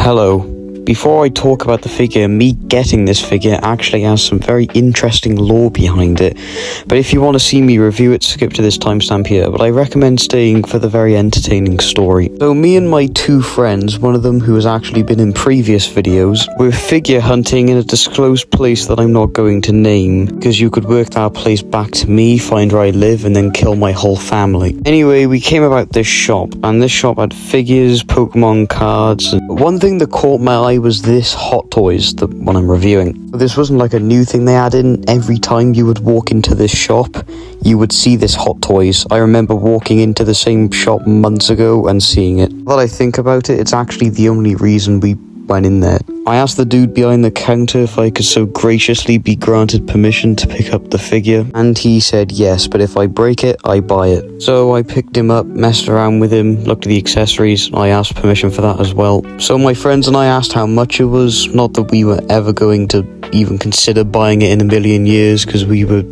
Hello. Before I talk about the figure, me getting this figure actually has some very interesting lore behind it. But if you want to see me review it, skip to this timestamp here, but I recommend staying for the very entertaining story. So me and my two friends, one of them who has actually been in previous videos, were figure hunting in a disclosed place that I'm not going to name, because you could work that place back to me, find where I live, and then kill my whole family. Anyway, we came about this shop, and this shop had figures, Pokemon cards, and one thing that caught my eye was this Hot Toys, the one I'm reviewing. This wasn't like a new thing they had in. Every time you would walk into this shop, you would see this Hot Toys. I remember walking into the same shop months ago and seeing it. Now that I think about it, it's actually the only reason we went in there. I asked the dude behind the counter if I could so graciously be granted permission to pick up the figure, and he said yes, but if I break it, I buy it. So I picked him up, messed around with him, looked at the accessories, I asked permission for that as well. So my friends and I asked how much it was, not that we were ever going to even consider buying it in a million years, because we were,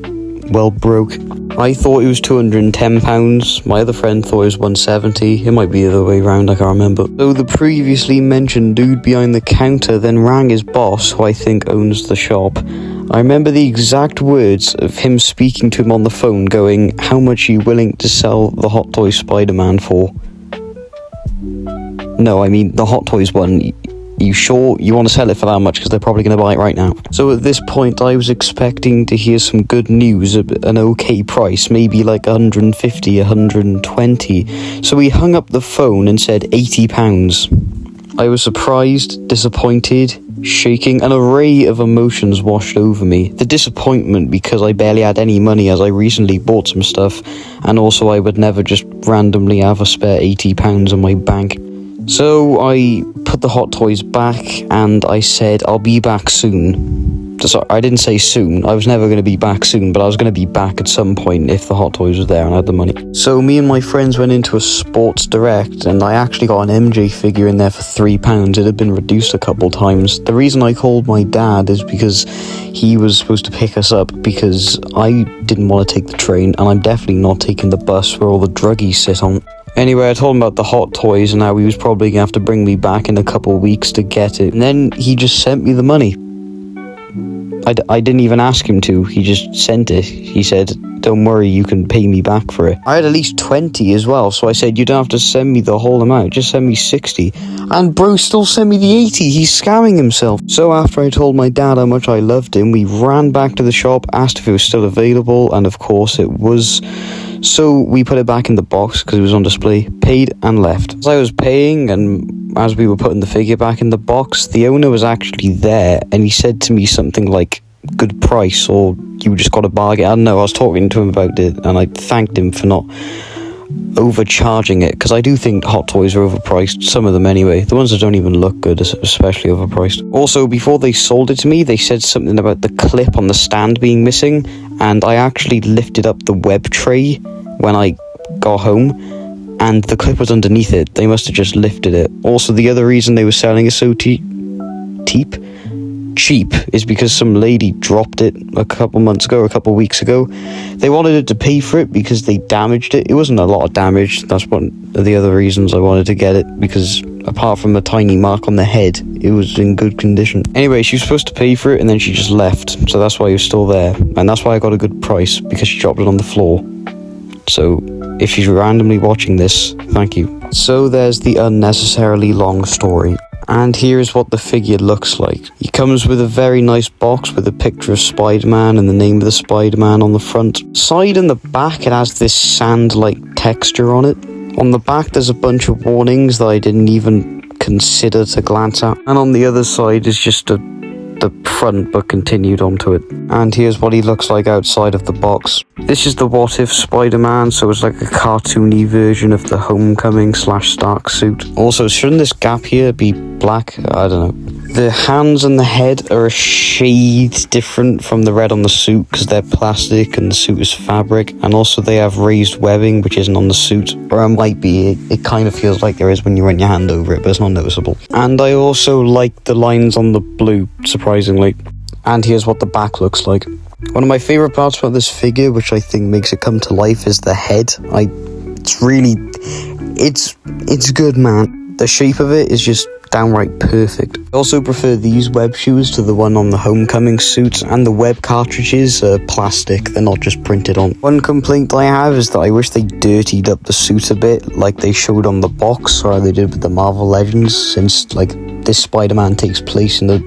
well, broke. I thought it was £210, my other friend thought it was £170, it might be the other way around, I can't remember. So the previously mentioned dude behind the counter then rang his boss, who I think owns the shop. I remember the exact words of him speaking to him on the phone going, "How much are you willing to sell the Hot Toys Spider-Man for?" No, I mean the Hot Toys one. You sure you want to sell it for that much? Because they're probably going to buy it right now. So at this point, I was expecting to hear some good news at an okay price, maybe like 150, 120. So he hung up the phone and said £80. I was surprised, disappointed, shaking. An array of emotions washed over me. The disappointment because I barely had any money as I recently bought some stuff, and also I would never just randomly have a spare £80 in my bank. So I put the Hot Toys back and I said I'll be back soon. Sorry, I didn't say soon. I was never going to be back soon, but I was going to be back at some point if the Hot Toys was there and I had the money. So me and my friends went into a Sports Direct and I actually got an MJ figure in there for £3. It had been reduced a couple times. The reason I called my dad is because he was supposed to pick us up because I didn't want to take the train, and I'm definitely not taking the bus where all the druggies sit on. Anyway, I told him about the Hot Toys and how he was probably going to have to bring me back in a couple of weeks to get it. And then he just sent me the money. I didn't even ask him to. He just sent it. He said, "Don't worry, you can pay me back for it." I had at least 20 as well, so I said, "You don't have to send me the whole amount. Just send me 60. And bro still sent me the 80. He's scamming himself. So after I told my dad how much I loved him, we ran back to the shop, asked if it was still available, and of course it was. So we put it back in the box because it was on display, paid and left. As I was paying and as we were putting the figure back in the box, the owner was actually there and he said to me something like, "Good price," or "You just got a bargain." I don't know, I was talking to him about it and I thanked him for not overcharging it, because I do think Hot Toys are overpriced, some of them anyway. The ones that don't even look good, especially overpriced. Also, before they sold it to me, they said something about the clip on the stand being missing, and I actually lifted up the web tray when I got home, and the clip was underneath it. They must have just lifted it. Also, the other reason they were selling it so cheap is because some lady dropped it a couple weeks ago. They wanted it to pay for it because they damaged it. It wasn't a lot of damage. That's one of the other reasons I wanted to get it, because apart from a tiny mark on the head, it was in good condition. Anyway, she was supposed to pay for it and then she just left, so that's why it was still there, and that's why I got a good price, because she dropped it on the floor. So if she's randomly watching this, thank you. So there's the unnecessarily long story. And here's what the figure looks like. He comes with a very nice box with a picture of Spider-Man and the name of the Spider-Man on the front. Side and the back, it has this sand-like texture on it. On the back, there's a bunch of warnings that I didn't even consider to glance at. And on the other side is just the front, but continued onto it. And here's what he looks like outside of the box. This is the What If Spider-Man, so it's like a cartoony version of the Homecoming / Stark suit. Also, shouldn't this gap here be black? I don't know. The hands and the head are a shade different from the red on the suit because they're plastic and the suit is fabric, and also they have raised webbing which isn't on the suit, or it might be. It kind of feels like there is when you run your hand over it, but it's not noticeable. And I also like the lines on the blue, surprisingly. And here's what the back looks like. One of my favourite parts about this figure, which I think makes it come to life, is the head. It's good, man. The shape of it is just downright perfect. I also prefer these web shoes to the one on the Homecoming suits, and the web cartridges are plastic, they're not just printed on. One complaint I have is that I wish they dirtied up the suit a bit, like they showed on the box, or they did with the Marvel Legends, since like this Spider-Man takes place in the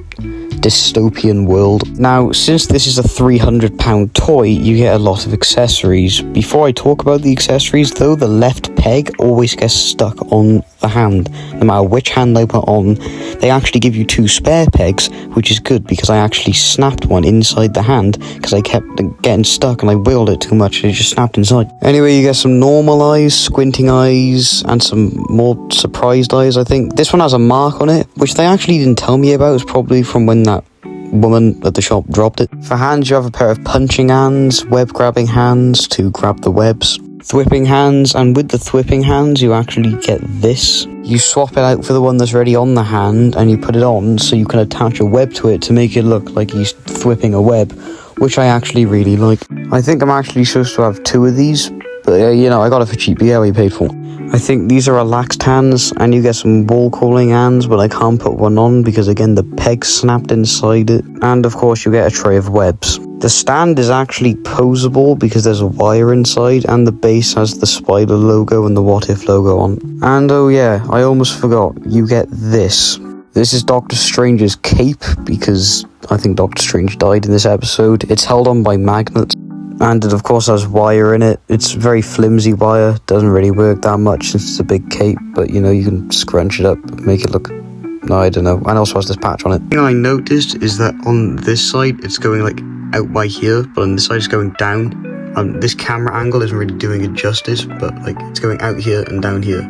dystopian world. Now, since this is a £300 toy, you get a lot of accessories. Before I talk about the accessories though, the left peg always gets stuck on the hand. No matter which hand I put on, they actually give you 2 spare pegs, which is good because I actually snapped one inside the hand because I kept getting stuck and I wiggled it too much and it just snapped inside. Anyway, you get some normal eyes, squinting eyes, and some more surprised eyes, I think. This one has a mark on it, which they actually didn't tell me about. It's probably from when that woman at the shop dropped it. For hands, you have a pair of punching hands, web grabbing hands to grab the webs, thwipping hands, and with the thwipping hands you actually get this. You swap it out for the one that's already on the hand and you put it on so you can attach a web to it to make it look like he's thwipping a web, which I actually really like. I think I'm actually supposed to have 2 of these, but you know, I got it for cheap. Yeah, we paid for. I think these are relaxed hands, and you get some wall crawling hands, but I can't put one on because again the peg snapped inside it. And of course you get a tray of webs. The stand is actually posable because there's a wire inside, and the base has the spider logo and the What If logo on. And oh yeah, I almost forgot, you get this. This is Doctor Strange's cape because I think Doctor Strange died in this episode. It's held on by magnets. And it of course has wire in it. It's very flimsy wire, doesn't really work that much since it's a big cape, but you know, you can scrunch it up, make it look, no, I don't know. And also has this patch on it. The thing I noticed is that on this side, it's going like out by here, but on this side it's going down. This camera angle isn't really doing it justice, but like it's going out here and down here.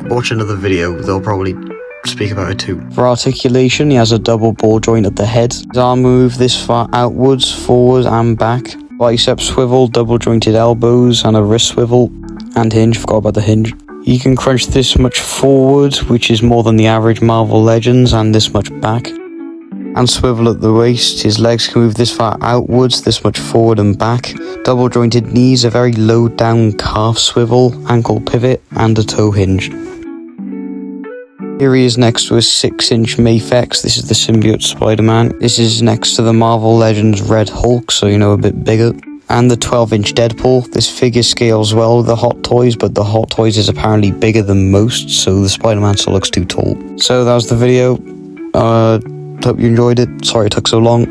Watch another video, they'll probably speak about it too. For articulation, he has a double ball joint at the head. His arm move this far outwards, forward and back. Bicep swivel, double jointed elbows, and a wrist swivel. And hinge, forgot about the hinge. He can crunch this much forward, which is more than the average Marvel Legends, and this much back. And swivel at the waist. His legs can move this far outwards, this much forward and back. Double jointed knees, a very low down calf swivel, ankle pivot, and a toe hinge. Here he is next to a 6-inch Mafex. This is the symbiote Spider-Man. This is next to the Marvel Legends Red Hulk, so you know, a bit bigger. And the 12-inch Deadpool. This figure scales well with the Hot Toys, but the Hot Toys is apparently bigger than most, so the Spider-Man still looks too tall. So that was the video. Hope you enjoyed it. Sorry it took so long.